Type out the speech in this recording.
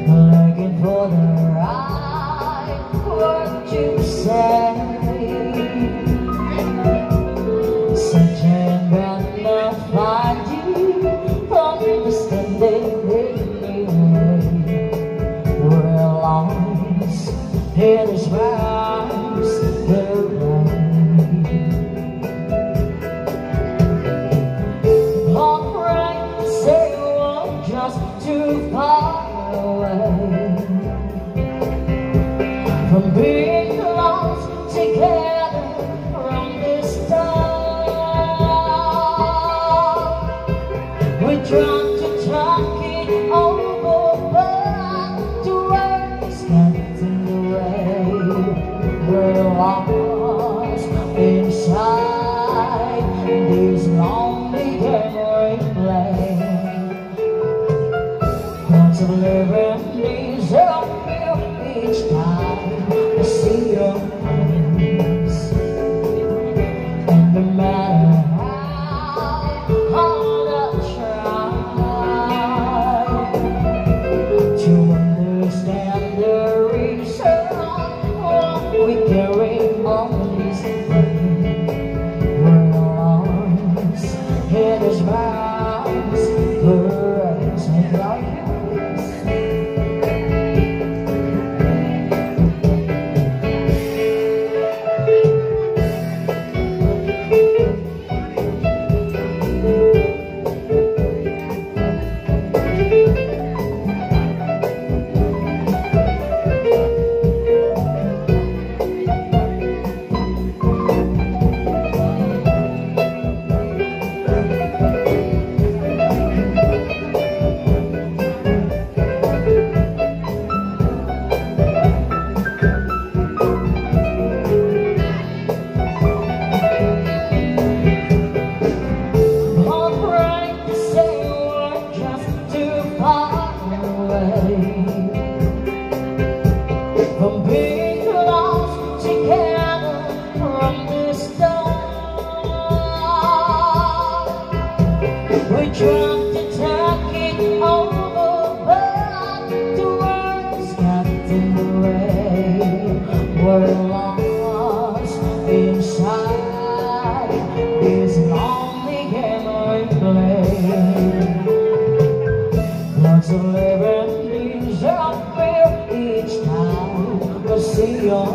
looking for the right word to say, searching but not finding, understanding anyway. We're lost in this Masquerade. Heartbreak to say we're just too far away from being lost together from this time. We tried to talk it over, but the words got in the way. We're lost inside this lonely game we play. Once of living needs of you each time I see your face. And no matter how hard I try to understand the reason why we carry on this way, we're lost in this Masquerade. Make like from being lost together from the start. We tried to talk it over, but the words got in the way. We're lost inside this lonely game we play. Lots of living needs out there each time I see your